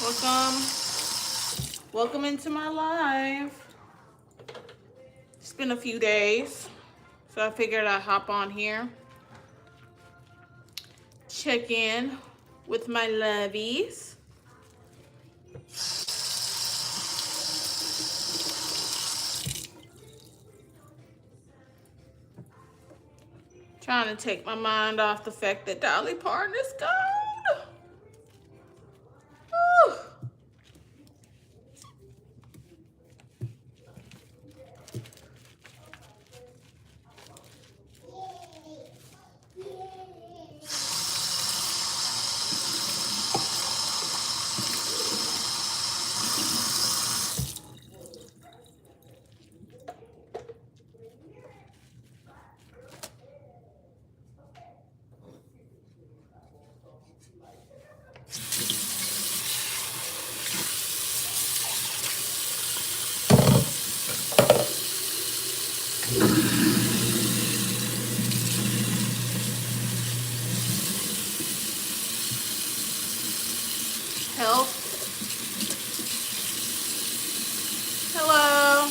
Welcome. Welcome into my live. It's been a few days, so I figured I'd hop on here. Check in with my lovies. Trying to take my mind off the fact that Dolly Parton is gone. Whew. Help. Hello.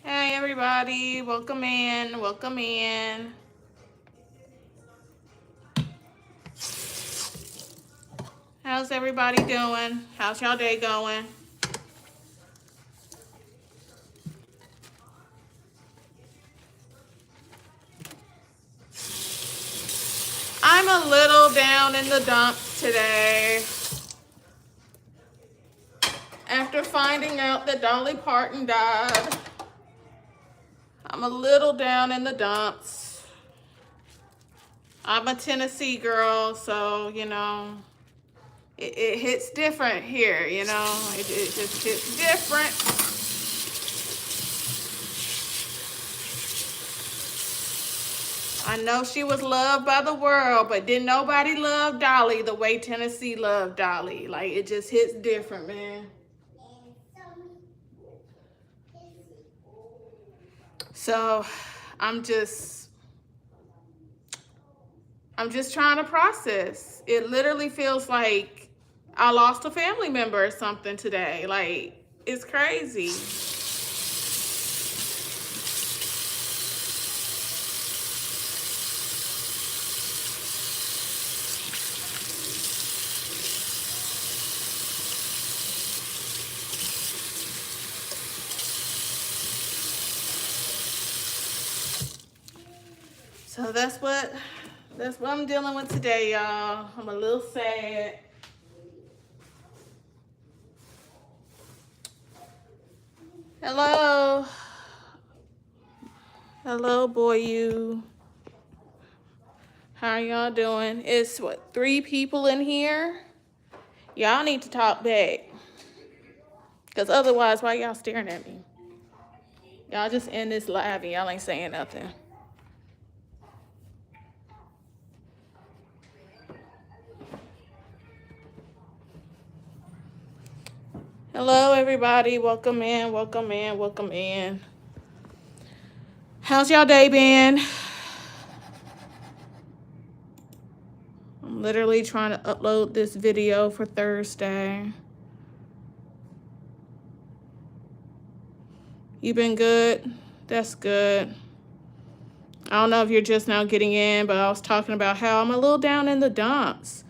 Hey everybody, welcome in, welcome in. How's everybody doing? How's y'all day going? I'm a little down in the dumps today. After finding out that Dolly Parton died, I'm a little down in the dumps. I'm a Tennessee girl, so, you know, it hits different here, you know. It just hits different. I know she was loved by the world, but didn't nobody love Dolly the way Tennessee loved Dolly. Like, it just hits different, man. So I'm just trying to process. It literally feels like I lost a family member or something today. Like, it's crazy. So that's what I'm dealing with today, y'all. I'm a little sad. Hello. Hello, boy, you. How y'all doing? It's what, 3 people in here? Y'all need to talk back. Because otherwise, why y'all staring at me? Y'all just end this live and y'all ain't saying nothing. Hello, everybody. Welcome in, welcome in, welcome in. How's y'all day been? I'm literally trying to upload this video for Thursday. You been good? That's good. I don't know if you're just now getting in, but I was talking about how I'm a little down in the dumps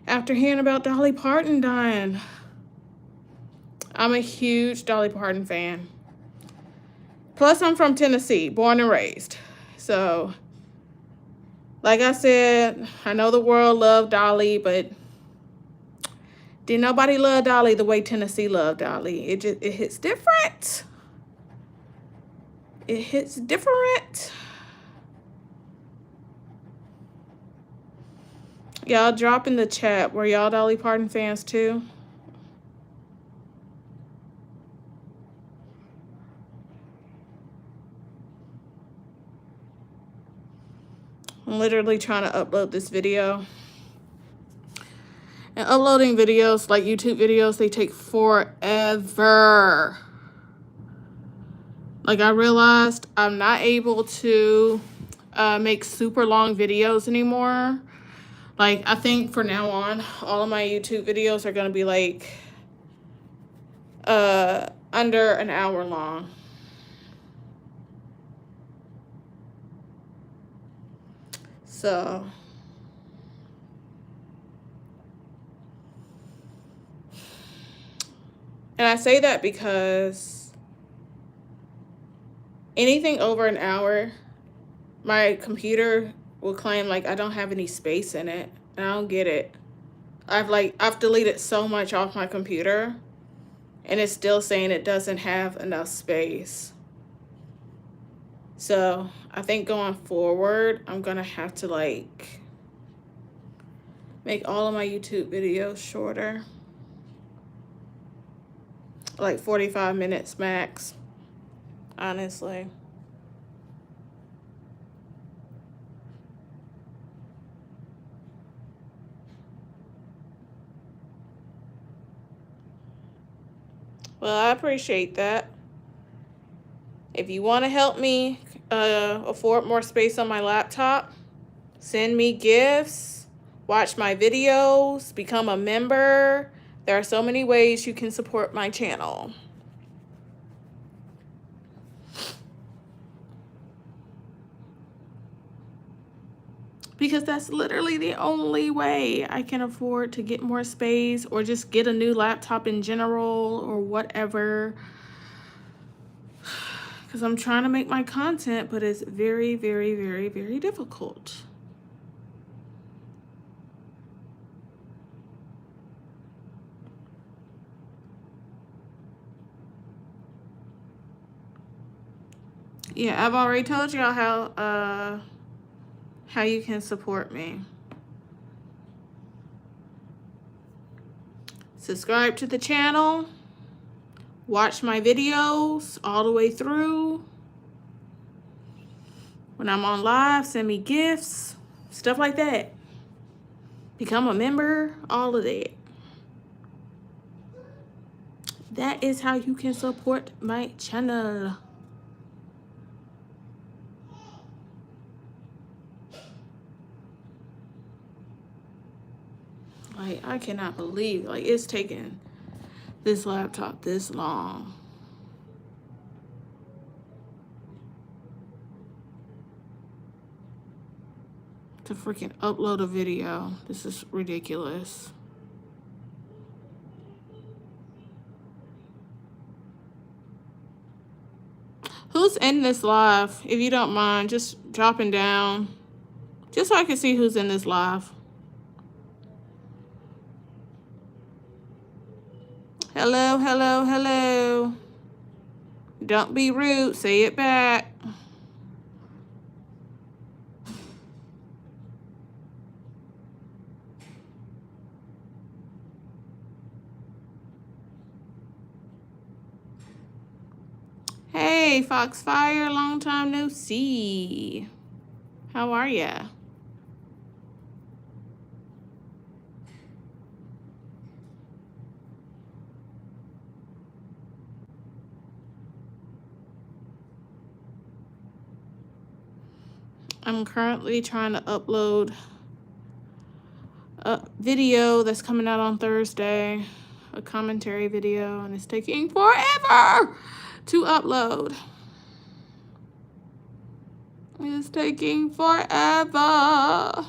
after hearing about Dolly Parton dying. I'm a huge Dolly Parton fan. Plus, I'm from Tennessee, born and raised. So, like I said, I know the world loved Dolly, but didn't nobody love Dolly the way Tennessee loved Dolly. It hits different. It hits different. Y'all drop in the chat. Were y'all Dolly Parton fans too? I'm literally trying to upload this video. And uploading videos, like YouTube videos, they take forever. Like, I realized I'm not able to make super long videos anymore. Like, I think for now on, all of my YouTube videos are going to be like under an hour long. So, and I say that because anything over an hour, my computer will claim like I don't have any space in it. And I don't get it. I've deleted so much off my computer and it's still saying it doesn't have enough space. So I think going forward, I'm gonna have to like make all of my YouTube videos shorter, like 45 minutes max, honestly. Well, I appreciate that. If you want to help me afford more space on my laptop, send me gifts, watch my videos, become a member. There are so many ways you can support my channel. Because that's literally the only way I can afford to get more space or just get a new laptop in general or whatever. Because I'm trying to make my content, but it's very, very, very, very difficult. Yeah, I've already told y'all how you can support me. Subscribe to the channel. Watch my videos all the way through. When I'm on live, send me gifts, stuff like that. Become a member, all of that. That is how you can support my channel. Like, I cannot believe, like, it's taking this laptop this long. To freaking upload a video. This is ridiculous. Who's in this live? If you don't mind, just dropping down. Just so I can see who's in this live. Hello, hello, hello. Don't be rude. Say it back. Hey, Foxfire, long time no see. How are ya? I'm currently trying to upload a video that's coming out on Thursday, a commentary video, and it's taking forever to upload. It's taking forever.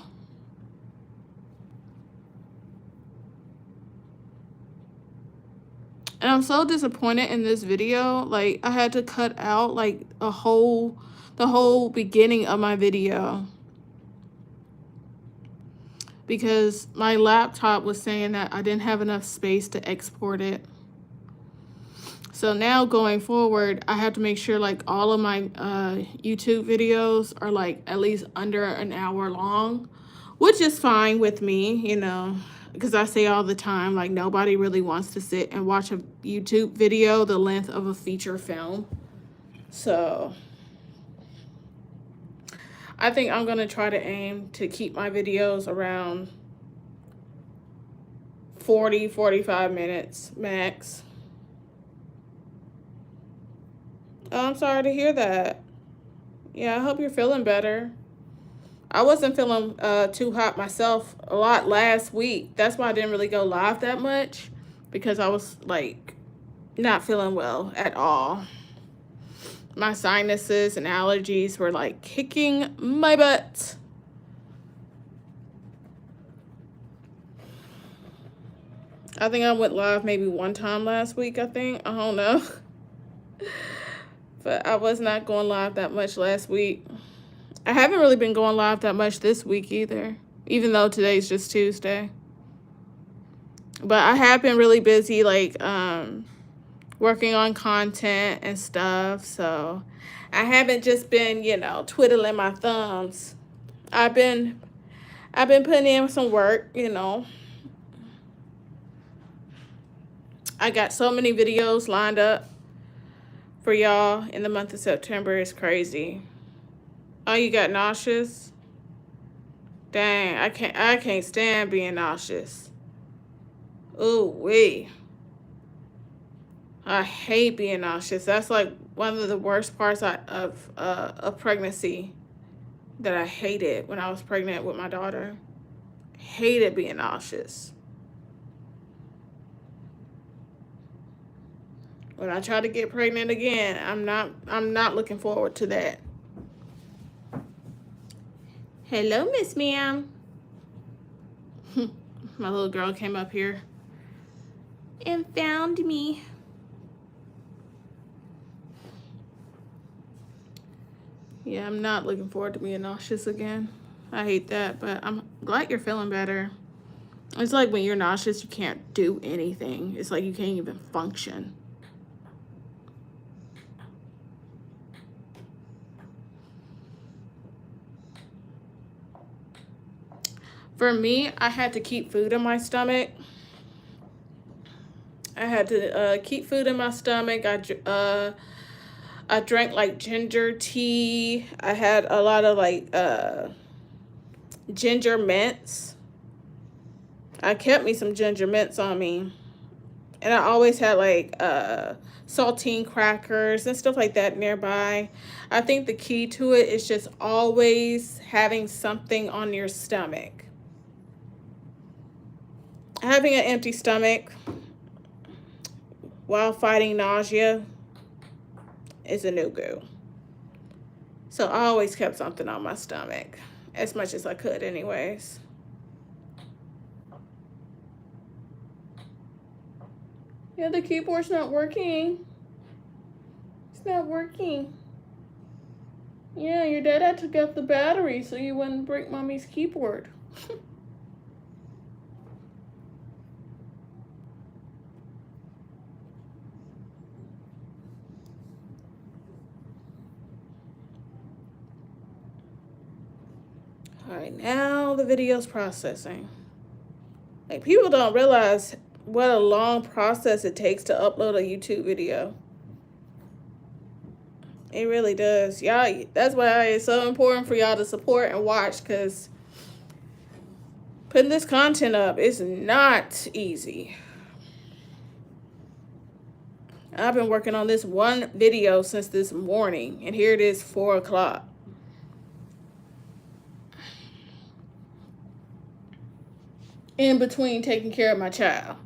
And I'm so disappointed in this video. Like, I had to cut out like the whole beginning of my video because my laptop was saying that I didn't have enough space to export it. So now going forward, I have to make sure like all of my YouTube videos are like at least under an hour long, which is fine with me, you know, because I say all the time, like nobody really wants to sit and watch a YouTube video the length of a feature film. So I think I'm going to try to aim to keep my videos around 45 minutes max. Oh, I'm sorry to hear that. Yeah, I hope you're feeling better. I wasn't feeling too hot myself a lot last week. That's why I didn't really go live that much, because I was like not feeling well at all. My sinuses and allergies were like kicking my butt. I think I went live maybe one time last week, I think. I don't know. But I was not going live that much last week. I haven't really been going live that much this week either, even though today's just Tuesday. But I have been really busy, like working on content and stuff. So I haven't just been, twiddling my thumbs. I've been putting in some work, I got so many videos lined up for y'all in the month of September. It's crazy. Oh, you got nauseous? Dang, I can't stand being nauseous. Ooh, wee. I hate being nauseous. That's like one of the worst parts of pregnancy that I hated when I was pregnant with my daughter. Hated being nauseous. When I try to get pregnant again, I'm not looking forward to that. Hello, Miss Ma'am. My little girl came up here and found me. Yeah, I'm not looking forward to being nauseous again. I hate that, but I'm glad you're feeling better. It's like when you're nauseous, you can't do anything. It's like you can't even function. For me, I had to keep food in my stomach. I had to keep food in my stomach. I drank like ginger tea. I had a lot of like ginger mints. I kept me some ginger mints on me. And I always had like saltine crackers and stuff like that nearby. I think the key to it is just always having something on your stomach. Having an empty stomach while fighting nausea is a no-go. So I always kept something on my stomach, as much as I could anyways. Yeah, the keyboard's not working. It's not working. Yeah, your dad had to take out the battery so you wouldn't break mommy's keyboard. All right, now the video's processing. Like, people don't realize what a long process it takes to upload a YouTube video. It really does. Y'all, that's why it's so important for y'all to support and watch, because putting this content up is not easy. I've been working on this one video since this morning, and here it is, 4 o'clock. In between taking care of my child.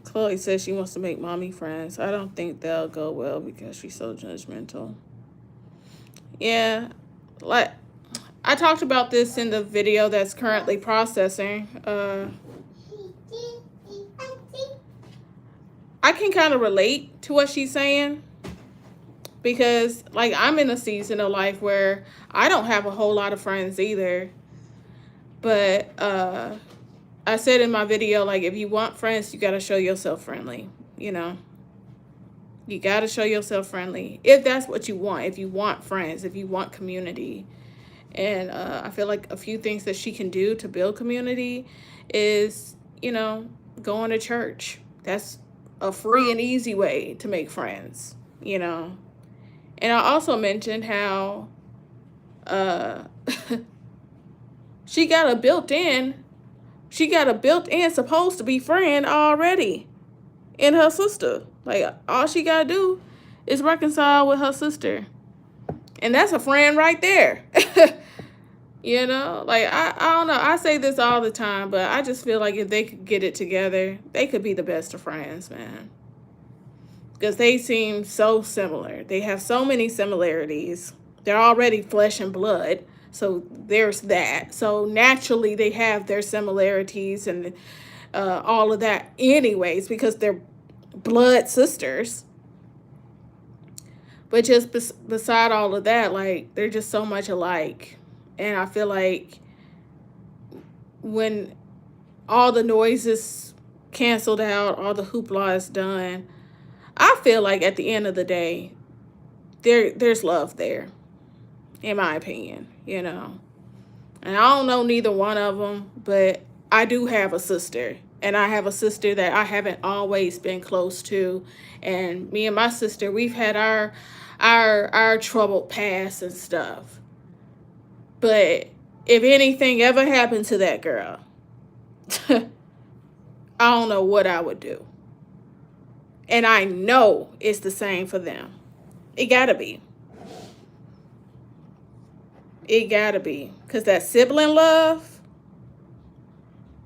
Chloe says she wants to make mommy friends. I don't think they'll go well because she's so judgmental. Yeah, like I talked about this in the video that's currently processing. I can kind of relate to what she's saying, because like I'm in a season of life where I don't have a whole lot of friends either. But I said in my video, like, if you want friends, you got to show yourself friendly, You got to show yourself friendly if that's what you want. If you want friends, if you want community. And I feel like a few things that she can do to build community is, going to church. That's a free and easy way to make friends, And I also mentioned how she got a built-in supposed to be friend already in her sister. Like, all she got to do is reconciled with her sister. And that's a friend right there. You know, like, I don't know. I say this all the time, but I just feel like if they could get it together, they could be the best of friends, man. Because they seem so similar. They have so many similarities. They're already flesh and blood. So there's that. So naturally, they have their similarities and all of that, anyways, because they're blood sisters. But just beside all of that, like, they're just so much alike. And I feel like when all the noise is canceled out, all the hoopla is done, I feel like at the end of the day, there's love there, in my opinion, you know. And I don't know neither one of them, but I do have a sister. And I have a sister that I haven't always been close to. And me and my sister, we've had our troubled past and stuff. But if anything ever happened to that girl, I don't know what I would do. And I know it's the same for them. It gotta be. It gotta be. Because that sibling love,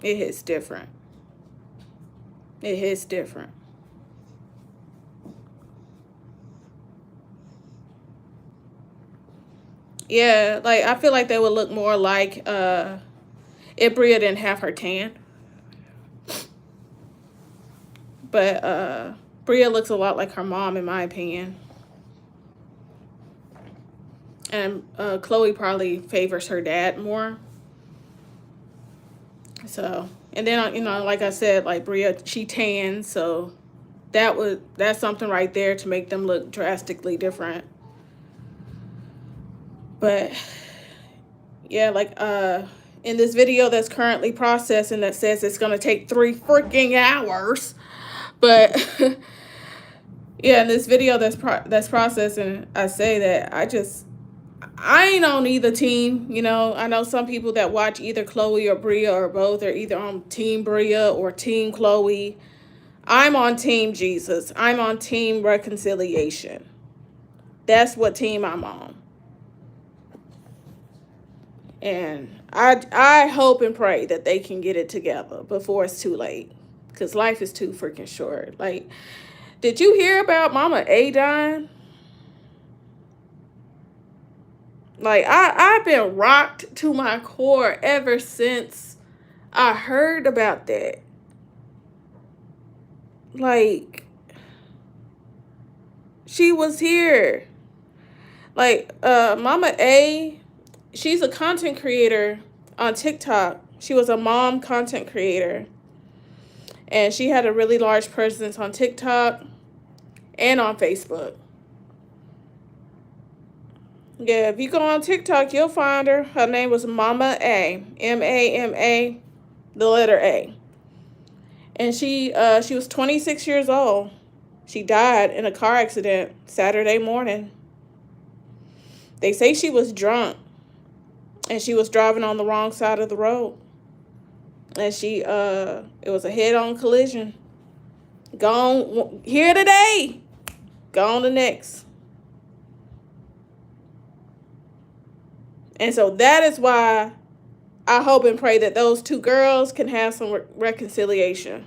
it hits different. It hits different. Yeah, like, I feel like they would look more like if Bria didn't have her tan. But Bria looks a lot like her mom, in my opinion. And Chloe probably favors her dad more. So, and then, you know, like I said, like, Bria, she tans, so that's something right there to make them look drastically different. But yeah, like, in this video that's currently processing that says it's gonna take 3 freaking hours, but yeah, in this video that's processing, I say that I ain't on either team. You know, I know some people that watch either Chloe or Bria or both are either on Team Bria or Team Chloe. I'm on Team Jesus. I'm on Team Reconciliation. That's what team I'm on. And I hope and pray that they can get it together before it's too late. Because life is too freaking short. Like, did you hear about Mama A dying? Like, I've been rocked to my core ever since I heard about that. Like, she was here. Like, Mama A, she's a content creator on TikTok. She was a mom content creator. And she had a really large presence on TikTok and on Facebook. Yeah, if you go on TikTok, you'll find her. Her name was Mama A. M-A-M-A, the letter A. And she was 26 years old. She died in a car accident Saturday morning. They say she was drunk. And she was driving on the wrong side of the road. And it was a head-on collision. Gone here today. Gone the next. And so that is why I hope and pray that those 2 girls can have some reconciliation.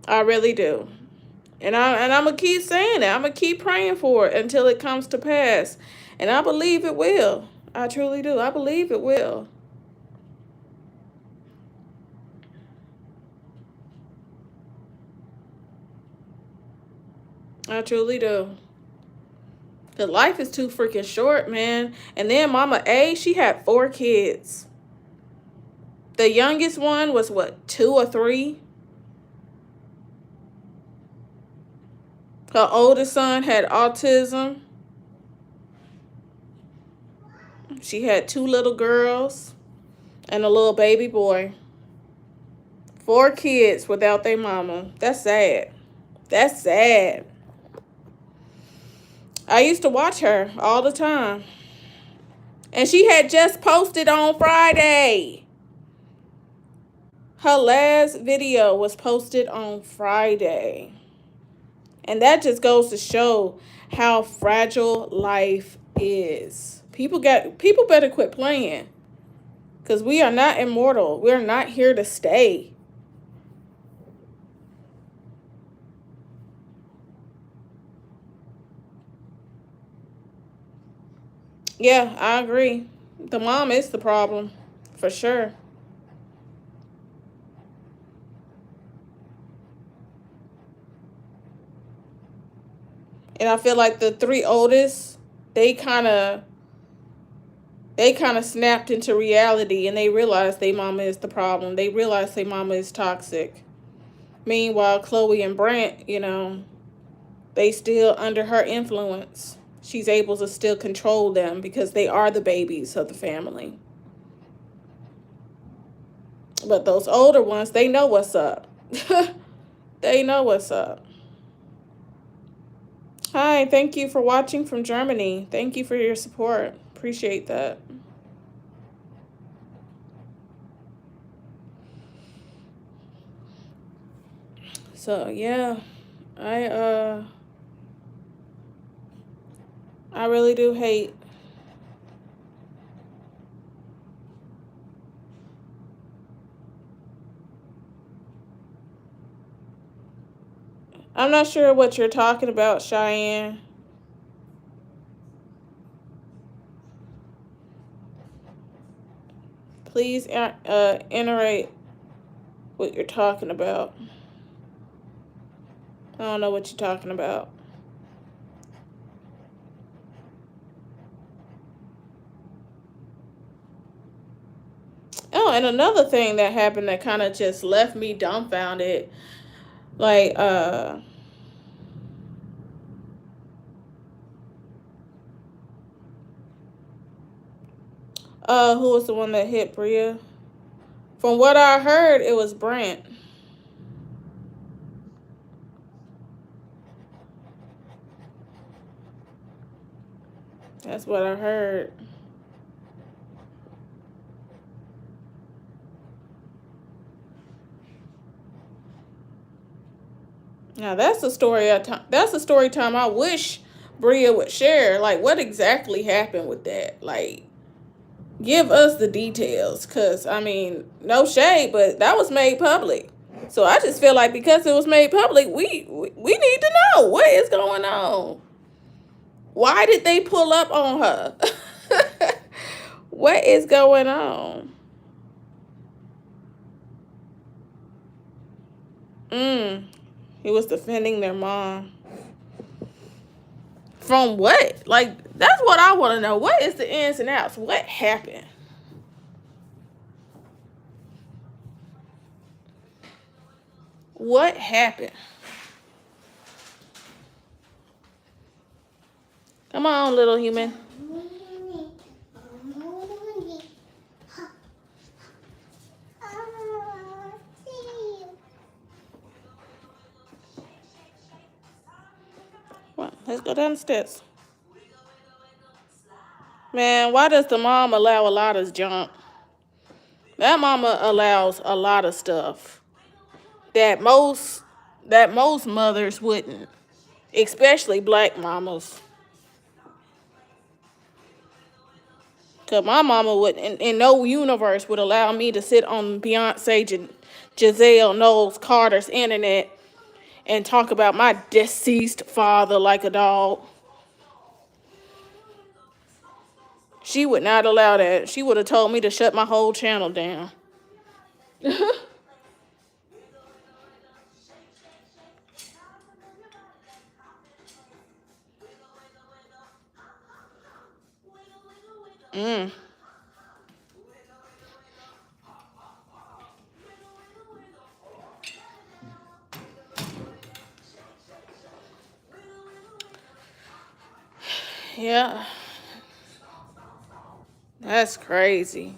I really do. And I'm going to keep saying it. I'm going to keep praying for it until it comes to pass. And I believe it will. I truly do. I believe it will. I truly do. Because life is too freaking short, man. And then Mama A, she had 4 kids. The youngest one was, 2 or 3? Her oldest son had autism. She had 2 little girls and a little baby boy. 4 kids without their mama. That's sad. That's sad. I used to watch her all the time. And she had just posted on Friday. Her last video was posted on Friday. And that just goes to show how fragile life is. People better quit playing. Because we are not immortal. We're not here to stay. Yeah, I agree. The mom is the problem. For sure. And I feel like the three oldest, they kind of snapped into reality, and they realized their mama is the problem. They realized their mama is toxic. Meanwhile, Chloe and Brent, they still under her influence. She's able to still control them because they are the babies of the family. But those older ones, they know what's up. They know what's up. Hi, thank you for watching from Germany. Thank you for your support. Appreciate that. So yeah, I really do hate. I'm not sure what you're talking about, Cheyenne. Please iterate what you're talking about. I don't know what you're talking about. Oh, and another thing that happened that kind of just left me dumbfounded. Like, who was the one that hit Bria? From what I heard, it was Brent. That's what I heard. Now that's a story. That's a story time I wish Bria would share. Like, what exactly happened with that? Like, give us the details, cause I mean, no shade, but that was made public. So I just feel like because it was made public, we need to know what is going on. Why did they pull up on her? What is going on? He was defending their mom. From what? Like, that's what I want to know. What is the ins and outs? What happened? What happened? Come on, little human. Well, let's go down the steps. Man, why does the mom allow a lot of junk? That mama allows a lot of stuff that most mothers wouldn't, especially black mamas. Cause my mama would, in no universe, would allow me to sit on Beyonce, Giselle Knowles Carter's internet and talk about my deceased father like a dog. She would not allow that. She would have told me to shut my whole channel down. Yeah. That's crazy.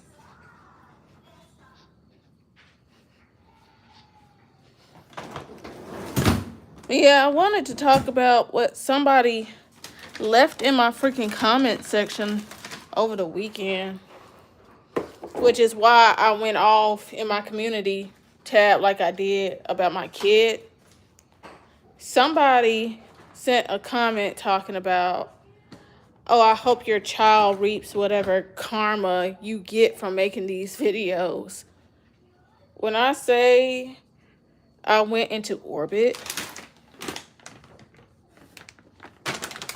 Yeah, I wanted to talk about what somebody left in my freaking comment section over the weekend, which is why I went off in my community tab like I did about my kid. somebody sent a comment talking about, oh, I hope your child reaps whatever karma you get from making these videos. When I say I went into orbit,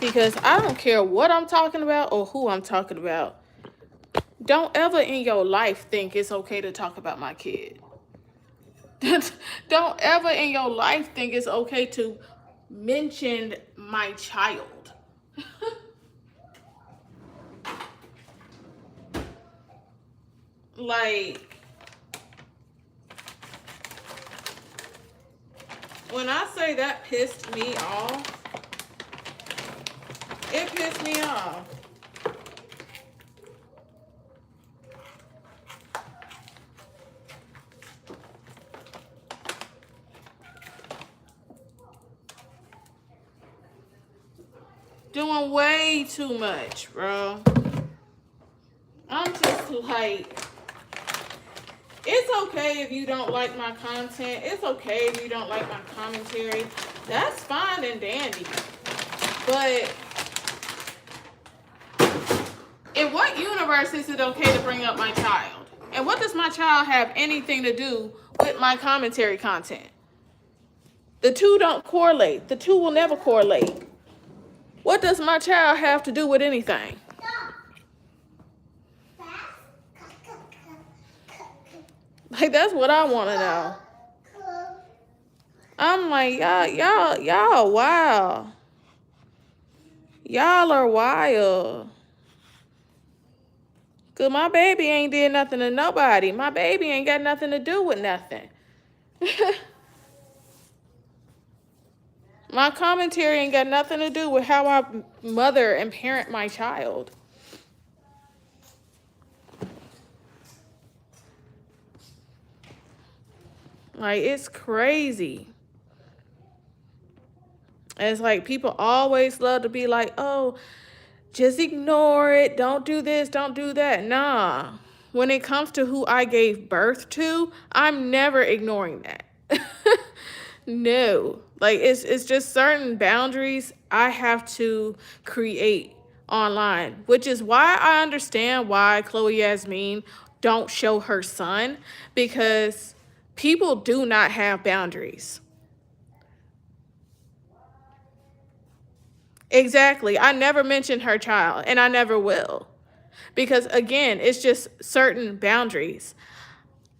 because I don't care what I'm talking about or who I'm talking about. Don't ever in your life think it's okay to talk about my kid. Don't ever in your life think it's okay to mention my child. Like, when I say that pissed me off, it pissed me off. Doing way too much, bro. I'm just like, it's okay if you don't like my content. It's okay if you don't like my commentary. That's fine and dandy. But in what universe is it okay to bring up my child? And what does my child have anything to do with my commentary content? The two don't correlate. The two will never correlate. What does my child have to do with anything? Like, that's what I want to know. I'm like, y'all, wow. Y'all are wild. Cause my baby ain't did nothing to nobody. My baby ain't got nothing to do with nothing. My commentary ain't got nothing to do with how I mother and parent my child. Like, it's crazy. And it's like people always love to be like, oh, just ignore it. Don't do this. Don't do that. Nah. When it comes to who I gave birth to, I'm never ignoring that. No. Like, it's just certain boundaries I have to create online, which is why I understand why Chloe Yasmin don't show her son, because people do not have boundaries. Exactly. I never mentioned her child, and I never will. Because again, it's just certain boundaries.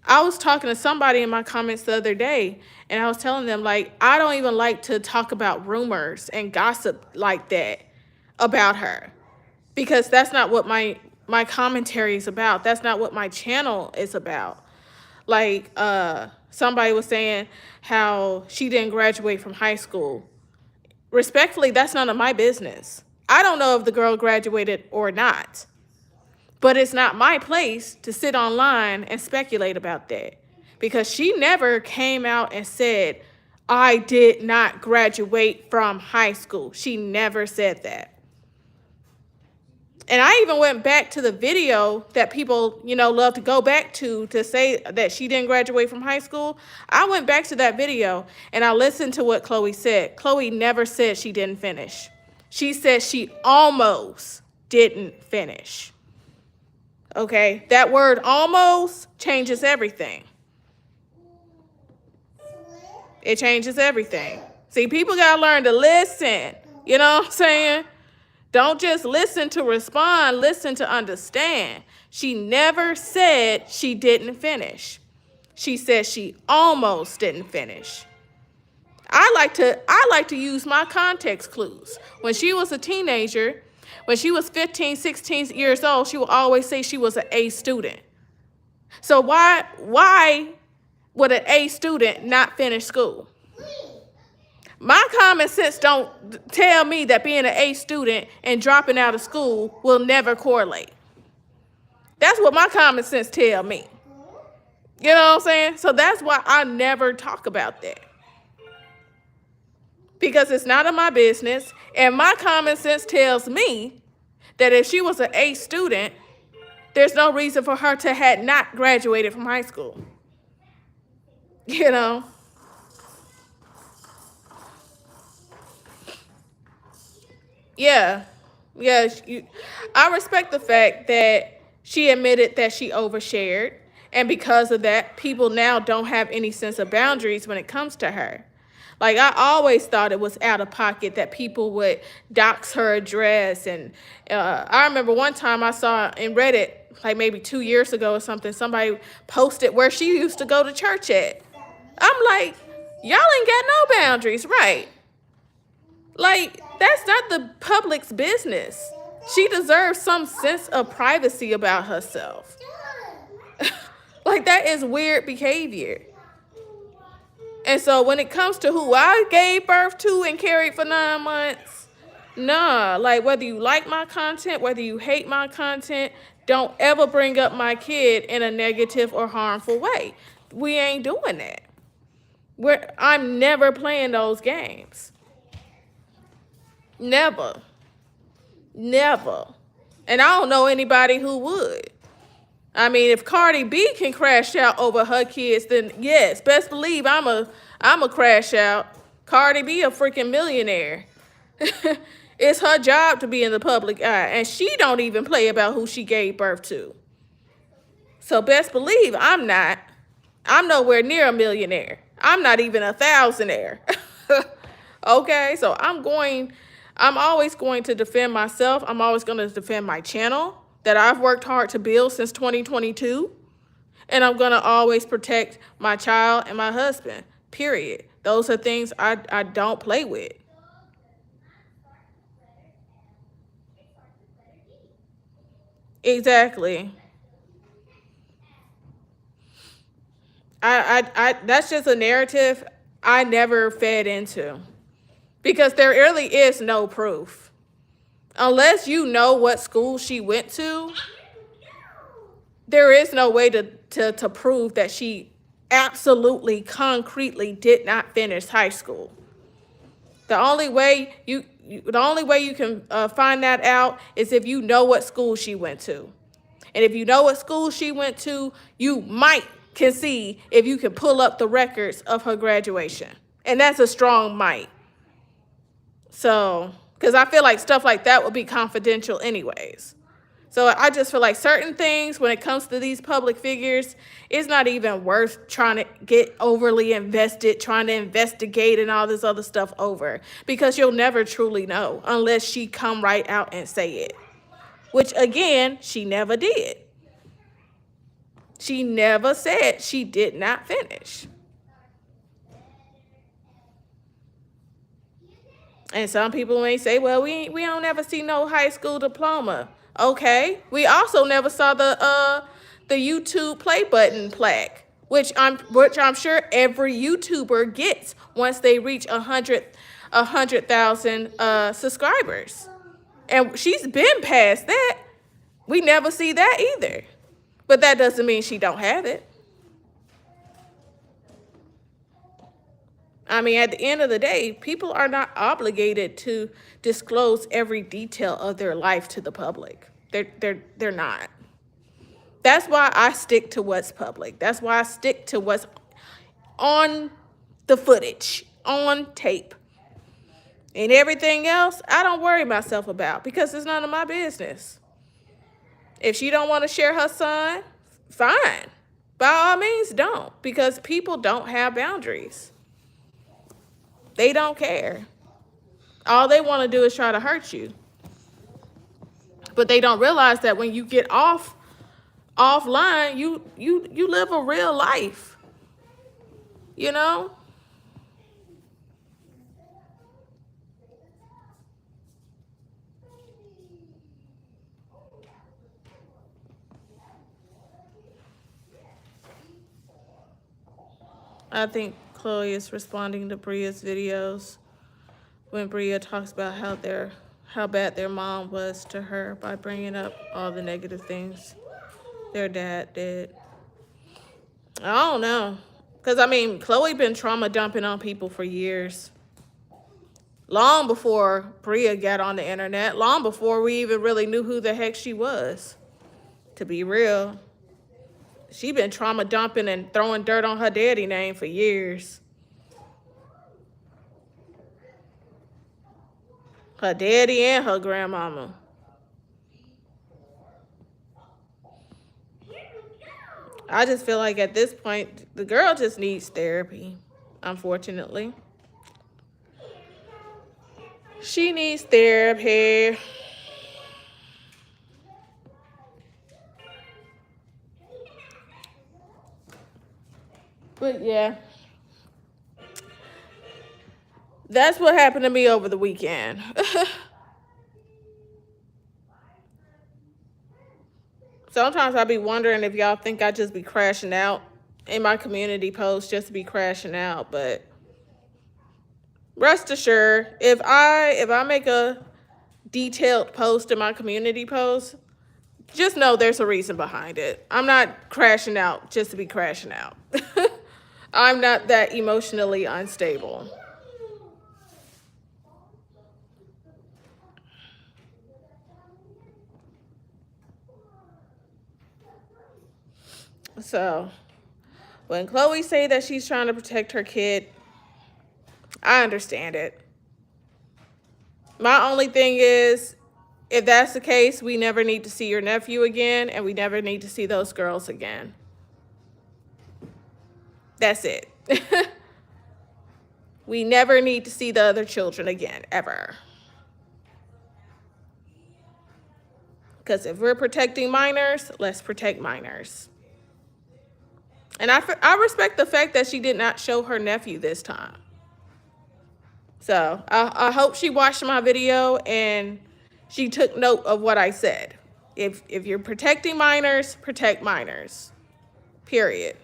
I was talking to somebody in my comments the other day, and I was telling them, like, I don't even like to talk about rumors and gossip like that about her, because that's not what my commentary is about. That's not what my channel is about. Like, somebody was saying how she didn't graduate from high school. Respectfully, that's none of my business. I don't know if the girl graduated or not. But it's not my place to sit online and speculate about that, because she never came out and said, I did not graduate from high school. She never said that. And I even went back to the video that people, love to go back to say that she didn't graduate from high school. I went back to that video and I listened to what Chloe said. Chloe never said she didn't finish. She said she almost didn't finish. Okay, that word almost changes everything. It changes everything. See, people got to learn to listen. You know what I'm saying? Don't just listen to respond, listen to understand. She never said she didn't finish. She said she almost didn't finish. I like to use my context clues. When she was a teenager, when she was 15, 16 years old, she would always say she was an A student. So why would an A student not finish school? My common sense don't tell me that being an A student and dropping out of school will never correlate. That's what my common sense tell me. You know what I'm saying? So that's why I never talk about that. Because it's none of my business. And my common sense tells me that if she was an A student, there's no reason for her to have not graduated from high school. You know? Yeah. Yeah. I respect the fact that she admitted that she overshared. And because of that, people now don't have any sense of boundaries when it comes to her. Like, I always thought it was out of pocket that people would dox her address. And I remember one time I saw in Reddit, like maybe 2 years ago or something, somebody posted where she used to go to church at. I'm like, y'all ain't got no boundaries, right? Like, that's not the public's business. She deserves some sense of privacy about herself. Like, that is weird behavior. And so when it comes to who I gave birth to and carried for 9 months, nah, like whether you like my content, whether you hate my content, don't ever bring up my kid in a negative or harmful way. We ain't doing that. I'm never playing those games. Never. Never. And I don't know anybody who would. I mean, if Cardi B can crash out over her kids, then yes, best believe I'm a crash out. Cardi B a freaking millionaire. It's her job to be in the public eye, and she don't even play about who she gave birth to. So best believe I'm not. I'm nowhere near a millionaire. I'm not even a thousandaire. Okay, so I'm always going to defend myself. I'm always going to defend my channel that I've worked hard to build since 2022. And I'm going to always protect my child and my husband, period. Those are things I don't play with. Exactly. That's just a narrative I never fed into because there really is no proof. Unless you know what school she went to, there is no way to prove that she absolutely, concretely did not finish high school. The only way you can find that out is if you know what school she went to. And if you know what school she went to, you might can see if you can pull up the records of her graduation. And that's a strong might. So, because I feel like stuff like that would be confidential anyways. So I just feel like certain things when it comes to these public figures, it's not even worth trying to get overly invested, trying to investigate and all this other stuff over. Because you'll never truly know unless she come right out and say it. Which again, she never did. She never said she did not finish. And some people may say, well, we don't ever see no high school diploma. Okay. We also never saw the YouTube play button plaque, which I'm sure every YouTuber gets once they reach 100,000 subscribers. And she's been past that. We never see that either. But that doesn't mean she don't have it. I mean, at the end of the day, people are not obligated to disclose every detail of their life to the public. They're not. That's why I stick to what's public. That's why I stick to what's on the footage, on tape. And everything else, I don't worry myself about because it's none of my business. If she don't want to share her son, fine. By all means, don't, because people don't have boundaries. They don't care. All they want to do is try to hurt you. But they don't realize that when you get offline, you live a real life. You know? I think Chloe is responding to Bria's videos when Bria talks about how bad their mom was to her by bringing up all the negative things their dad did. I don't know. Because, I mean, Chloe been trauma dumping on people for years. Long before Bria got on the internet. Long before we even really knew who the heck she was. To be real. She been trauma dumping and throwing dirt on her daddy name for years. Her daddy and her grandmama. I just feel like at this point, the girl just needs therapy, unfortunately. She needs therapy. But yeah, that's what happened to me over the weekend. Sometimes I be wondering if y'all think I just be crashing out in my community posts just to be crashing out. But rest assured, if I make a detailed post in my community post, just know there's a reason behind it. I'm not crashing out just to be crashing out. I'm not that emotionally unstable. So when Chloe say that she's trying to protect her kid, I understand it. My only thing is, if that's the case, we never need to see your nephew again, and we never need to see those girls again. That's it. We never need to see the other children again, ever. Because if we're protecting minors, let's protect minors. And I respect the fact that she did not show her nephew this time. So I hope she watched my video and she took note of what I said. If you're protecting minors, protect minors. Period.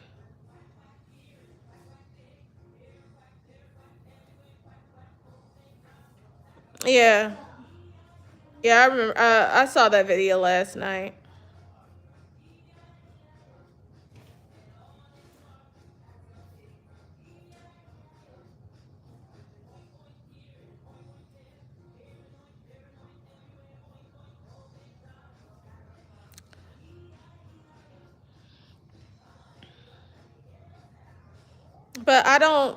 Yeah. Yeah, I remember. I saw that video last night. But I don't,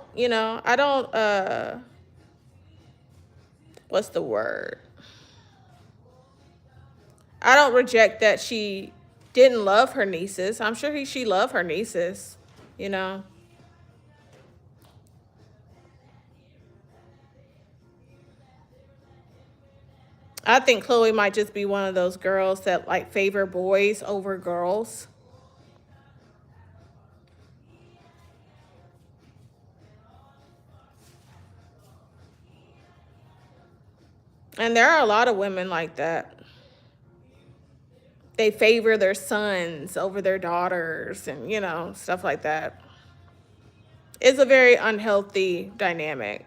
what's the word? I don't reject that she didn't love her nieces. I'm sure she loved her nieces, you know. I think Chloe might just be one of those girls that like favor boys over girls. And there are a lot of women like that. They favor their sons over their daughters and, stuff like that. It's a very unhealthy dynamic.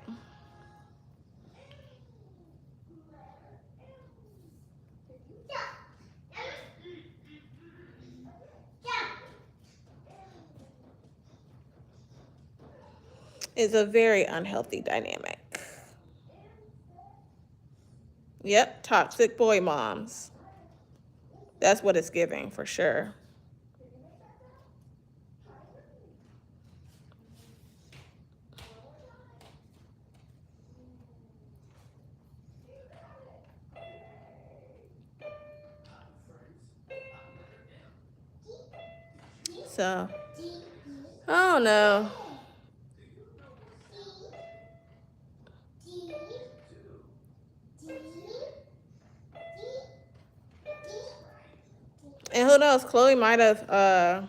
It's a very unhealthy dynamic. Yep, toxic boy moms. That's what it's giving for sure. So, I don't know. And who knows, Chloe might have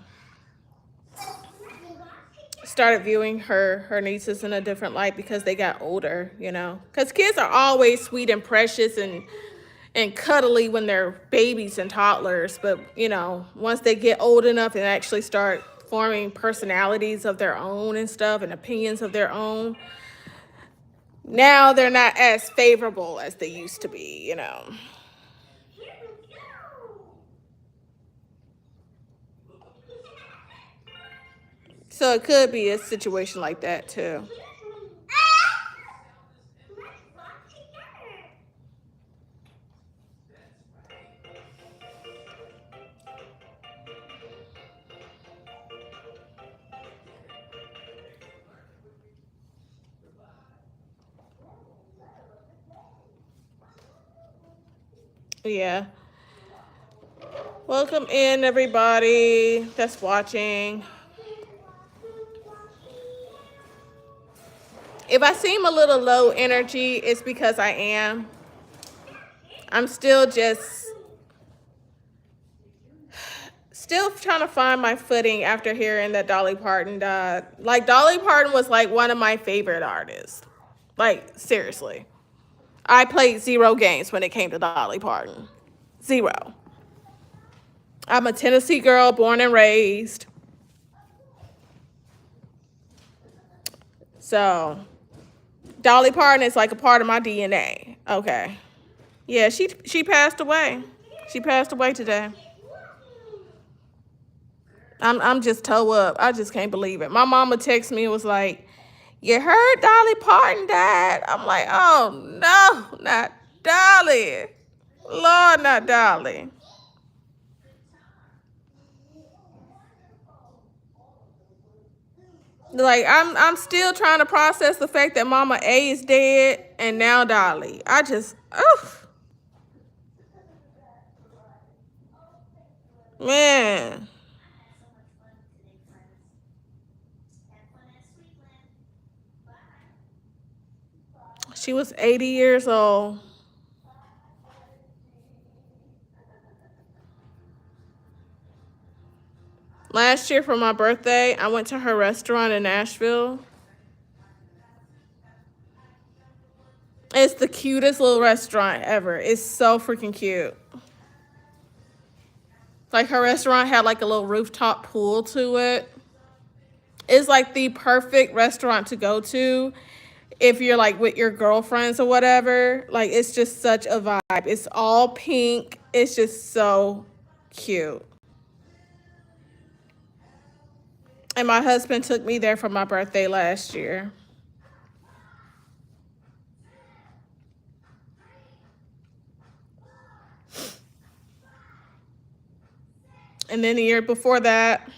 started viewing her nieces in a different light because they got older, Because kids are always sweet and precious and cuddly when they're babies and toddlers. But, once they get old enough and actually start forming personalities of their own and stuff and opinions of their own, now they're not as favorable as they used to be, So it could be a situation like that too. Yeah. Welcome in, everybody that's watching. If I seem a little low energy, it's because I am. I'm still trying to find my footing after hearing that Dolly Parton died. Like, Dolly Parton was like one of my favorite artists. Like, seriously. I played 0 games when it came to Dolly Parton. 0. I'm a Tennessee girl, born and raised. So, Dolly Parton is like a part of my DNA. Okay. Yeah, she passed away. She passed away today. I'm just toe up. I just can't believe it. My mama texted me and was like, "You heard Dolly Parton died?" I'm like, "Oh no, not Dolly. Lord, not Dolly." Like, I'm still trying to process the fact that Mama A is dead and now Dolly. I just, man. She was 80 years old. Last year for my birthday, I went to her restaurant in Nashville. It's the cutest little restaurant ever. It's so freaking cute. Like, her restaurant had like a little rooftop pool to it. It's like the perfect restaurant to go to if you're like with your girlfriends or whatever. Like, it's just such a vibe. It's all pink. It's just so cute. And my husband took me there for my birthday last year. And then the year before that,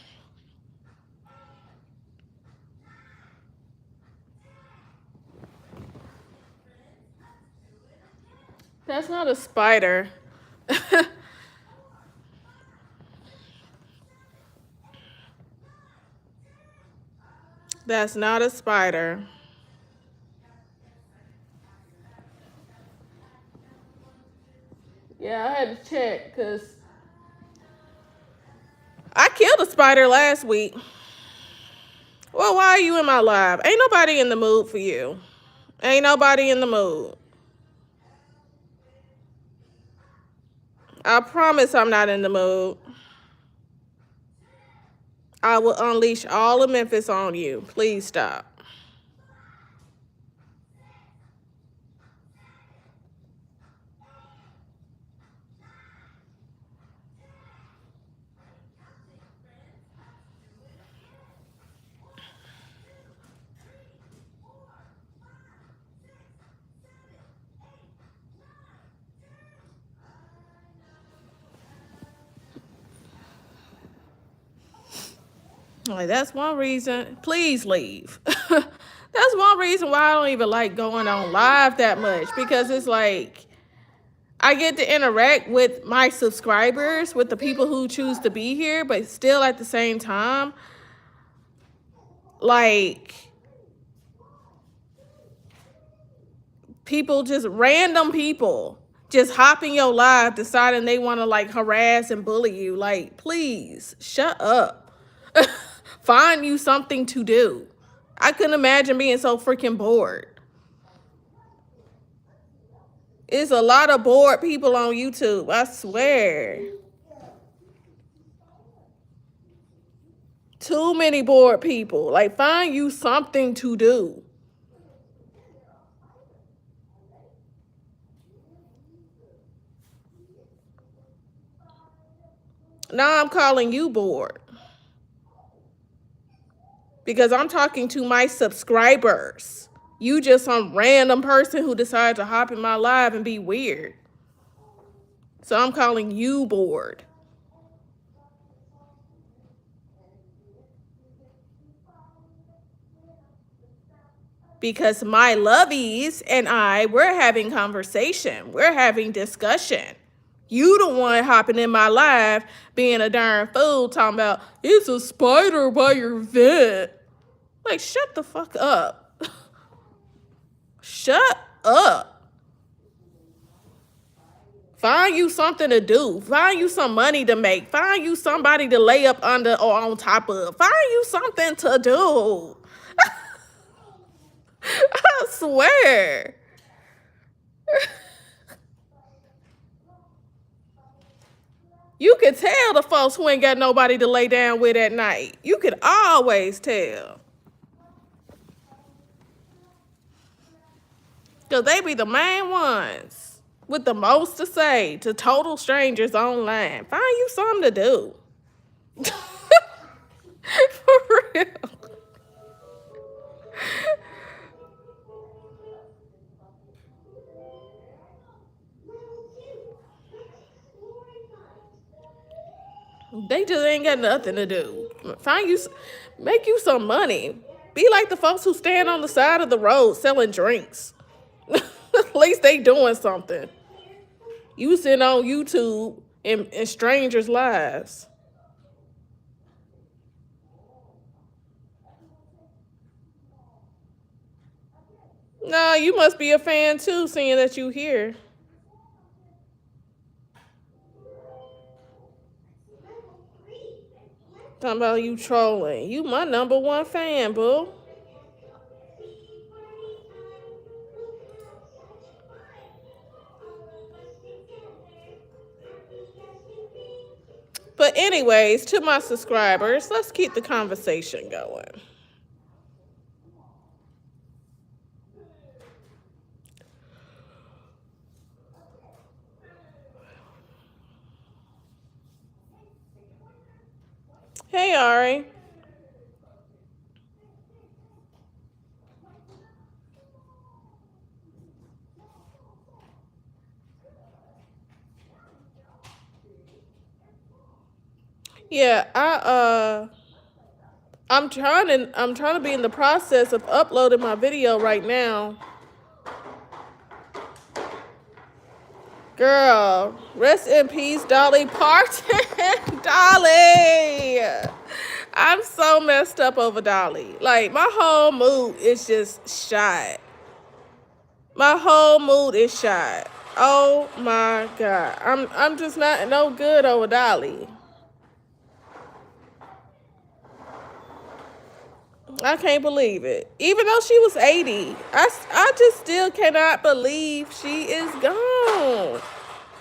that's not a spider. That's not a spider. Yeah, I had to check because I killed a spider last week. Well, why are you in my live? Ain't nobody in the mood for you. Ain't nobody in the mood. I promise I'm not in the mood. I will unleash all of Memphis on you. Please stop. Like, that's one reason. Please leave. That's one reason why I don't even like going on live that much, because it's like I get to interact with my subscribers, with the people who choose to be here, but still at the same time, like, people, just random people, just hop in your live deciding they want to like harass and bully you. Like, please shut up. Find you something to do. I couldn't imagine being so freaking bored. It's a lot of bored people on YouTube, I swear. Too many bored people. Like, find you something to do. Now I'm calling you bored. Because I'm talking to my subscribers. You just some random person who decided to hop in my live and be weird. So I'm calling you bored. Because my lovies and I, we're having conversation. We're having discussion. You the one hopping in my live being a darn fool talking about it's a spider by your vent. Like, shut the fuck up. Shut up. Find you something to do. Find you some money to make. Find you somebody to lay up under or on top of. Find you something to do. I swear. You can tell the folks who ain't got nobody to lay down with at night. You can always tell. Because they be the main ones with the most to say to total strangers online. Find you something to do. For real. They just ain't got nothing to do. Make you some money. Be like the folks who stand on the side of the road selling drinks. At least they doing something. You sitting on YouTube in strangers' lives. No, you must be a fan too, seeing that you here. Talking about you trolling. You my #1 fan, boo. But anyways, to my subscribers, let's keep the conversation going. Hey, Ari. Yeah, I'm trying to be in the process of uploading my video right now. Girl, rest in peace, Dolly Parton. Dolly. I'm so messed up over Dolly. Like, my whole mood is just shot. My whole mood is shot. Oh my God. I'm just not no good over Dolly. I can't believe it. Even though she was 80, I just still cannot believe she is gone.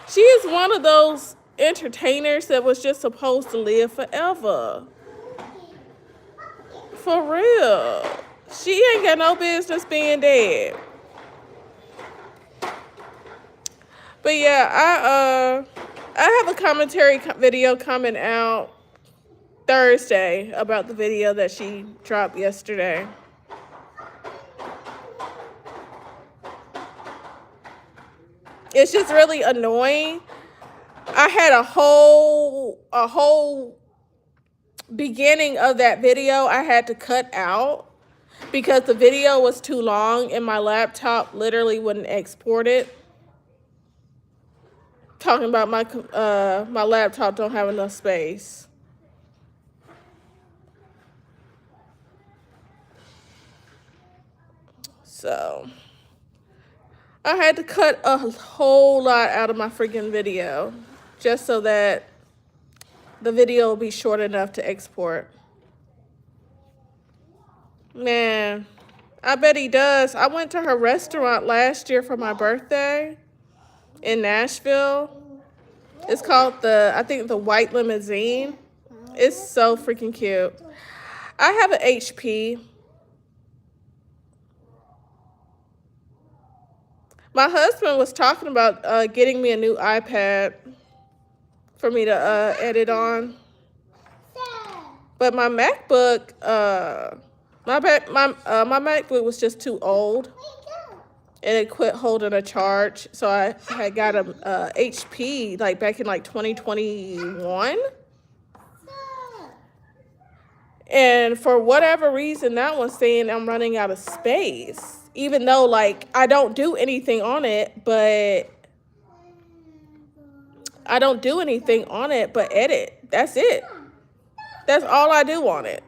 She is one of those entertainers that was just supposed to live forever. For real. She ain't got no business being dead. But yeah, I have a commentary video coming out Thursday about the video that she dropped yesterday. It's just really annoying. I had a whole beginning of that video I had to cut out because the video was too long and my laptop literally wouldn't export it. Talking about my laptop don't have enough space. So I had to cut a whole lot out of my freaking video just so that the video will be short enough to export. Man, I bet he does. I went to her restaurant last year for my birthday in Nashville. It's called I think the White Limousine. It's so freaking cute. I have an HP. My husband was talking about getting me a new iPad for me to edit on. But my MacBook, my MacBook was just too old, and it quit holding a charge. So I had got a HP like back in like 2021. And for whatever reason, that one's saying I'm running out of space. Even though, like, I don't do anything on it, but I don't do anything on it but edit. That's it. That's all I do on it.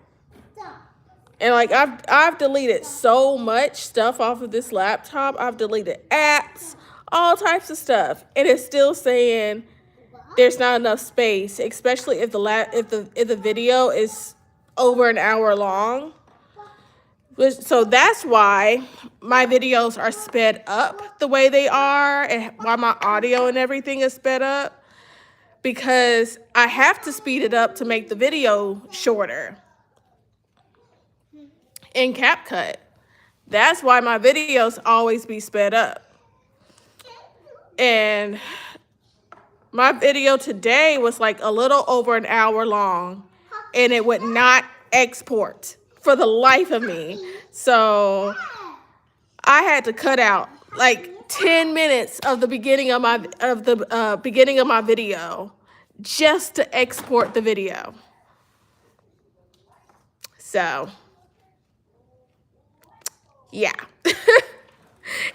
And like I've deleted so much stuff off of this laptop. I've deleted apps, all types of stuff, and it's still saying there's not enough space, especially if the video is over an hour long. So that's why my videos are sped up the way they are, and why my audio and everything is sped up, because I have to speed it up to make the video shorter in CapCut. That's why my videos always be sped up. And my video today was like a little over an hour long, and it would not export for the life of me. So I had to cut out like 10 minutes of the beginning of my video just to export the video. So yeah.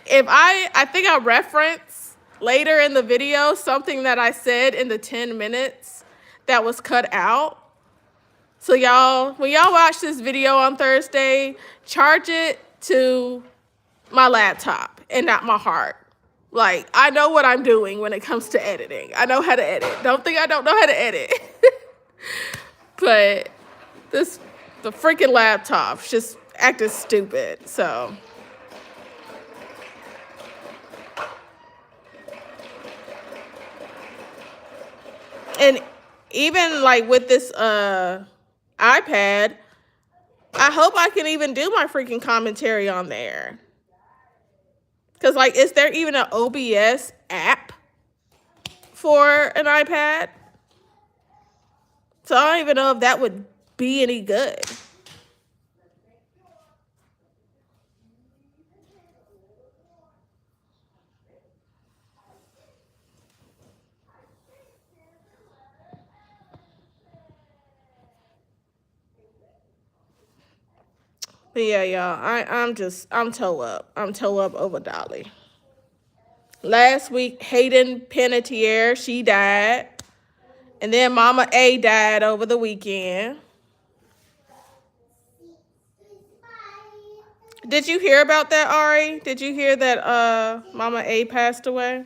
I think I reference later in the video something that I said in the 10 minutes that was cut out. So y'all, when y'all watch this video on Thursday, charge it to my laptop and not my heart. Like, I know what I'm doing when it comes to editing. I know how to edit. Don't think I don't know how to edit. But the freaking laptop's just acting stupid, so. And even like with this iPad, I hope I can even do my freaking commentary on there. Because, like, is there even an OBS app for an iPad? So I don't even know if that would be any good. But yeah, y'all, I'm toe up. I'm toe up over Dolly. Last week, Hayden Panettiere, she died. And then Mama A died over the weekend. Did you hear about that, Ari? Did you hear that Mama A passed away?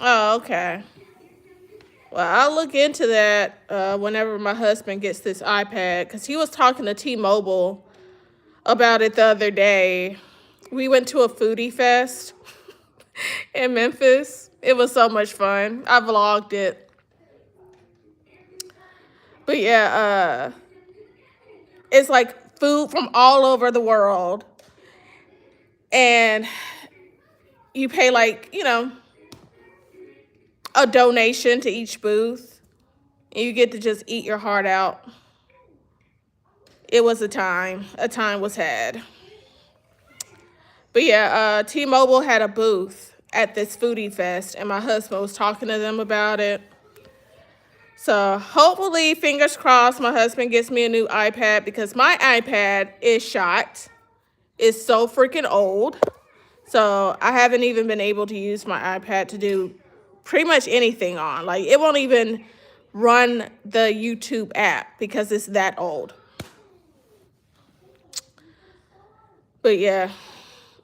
Oh, okay. Well, I'll look into that whenever my husband gets this iPad, because he was talking to T-Mobile about it the other day. We went to a foodie fest in Memphis. It was so much fun. I vlogged it. But yeah, it's like food from all over the world. And you pay like, a donation to each booth. And you get to just eat your heart out. It was a time. A time was had. But yeah, T-Mobile had a booth at this foodie fest, and my husband was talking to them about it. So hopefully, fingers crossed, my husband gets me a new iPad, because my iPad is shot. It's so freaking old. So I haven't even been able to use my iPad to do pretty much anything on. Like, it won't even run the YouTube app because it's that old. But yeah,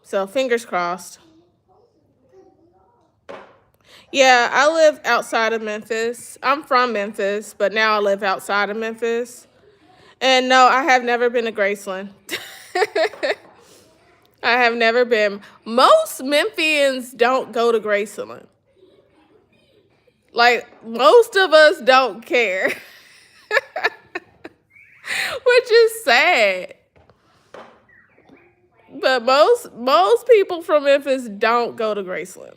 so fingers crossed. Yeah, I live outside of Memphis. I'm from Memphis, but now I live outside of Memphis. And no, I have never been to Graceland. I have never been. Most Memphians don't go to Graceland. Like, most of us don't care. Which is sad. But most people from Memphis don't go to Graceland.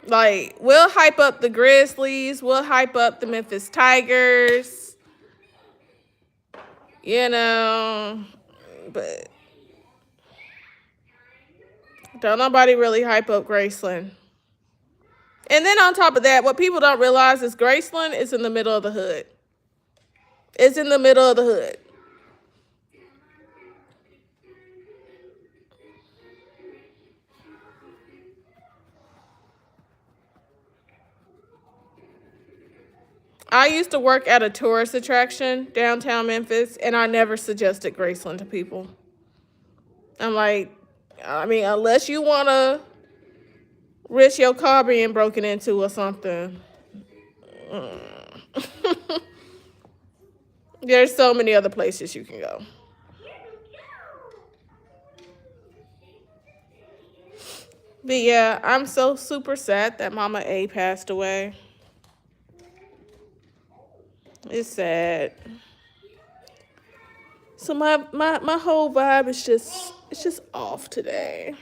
Like, we'll hype up the Grizzlies, we'll hype up the Memphis Tigers, you know, but don't nobody really hype up Graceland. And then on top of that, what people don't realize is Graceland is in the middle of the hood. It's in the middle of the hood. I used to work at a tourist attraction downtown Memphis, and I never suggested Graceland to people. I'm like, I mean, unless you want to risk your car being broken into or something. There's so many other places you can go. But yeah, I'm so super sad that Mama A passed away. It's sad. So my whole vibe is just off today.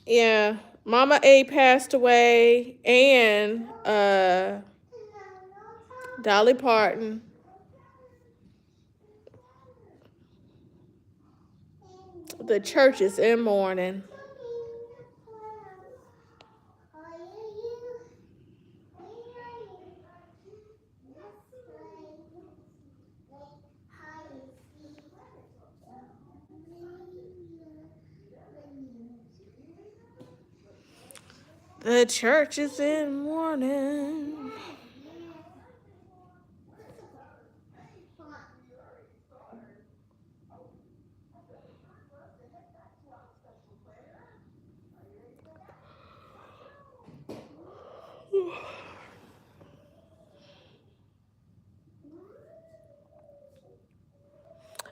Yeah, Mama A passed away, and Dolly Parton. The church is in mourning. The church is in mourning.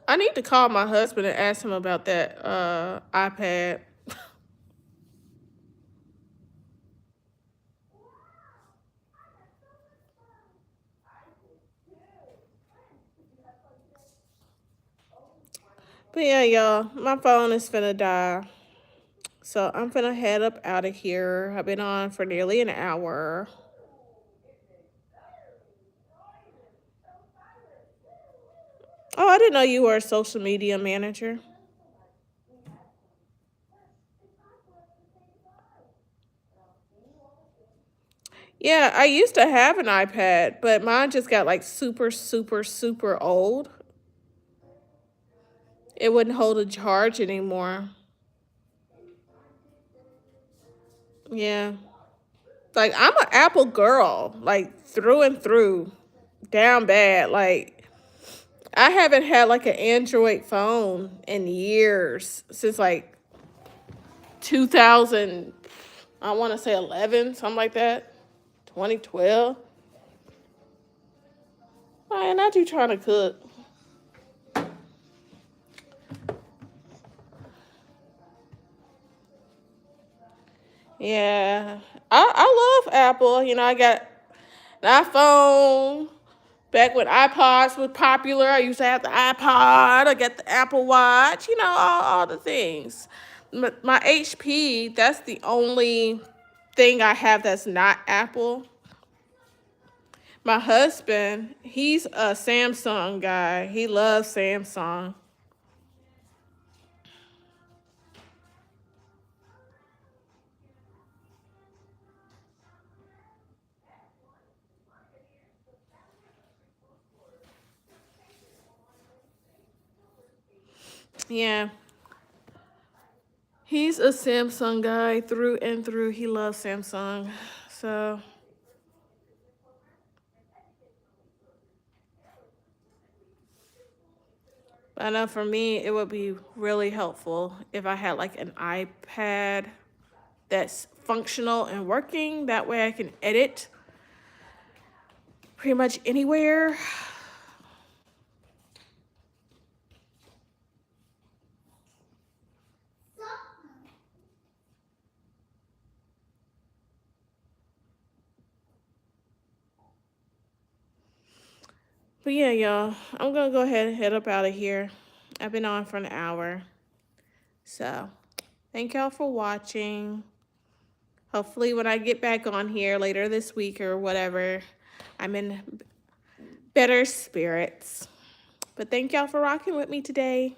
I need to call my husband and ask him about that iPad. But yeah, y'all, my phone is finna die. So I'm finna head up out of here. I've been on for nearly an hour. Oh, I didn't know you were a social media manager. Yeah, I used to have an iPad, but mine just got like super, super, super old. It wouldn't hold a charge anymore. Yeah. Like, I'm an Apple girl, like through and through, down bad. Like, I haven't had like an Android phone in years, since like 2000, I want to say 11, something like that, 2012. Man, not you trying to cook. Yeah, I love Apple. You know, I got an iPhone. Back when iPods was popular, I used to have the iPod. I got the Apple Watch. You know, all the things. My HP, that's the only thing I have that's not Apple. My husband, he's a Samsung guy. He loves Samsung. Yeah. He's a Samsung guy through and through. He loves Samsung. So, I know for me, it would be really helpful if I had like an iPad that's functional and working. That way I can edit pretty much anywhere. But yeah, y'all, I'm going to go ahead and head up out of here. I've been on for an hour. So, thank y'all for watching. Hopefully, when I get back on here later this week or whatever, I'm in better spirits. But thank y'all for rocking with me today.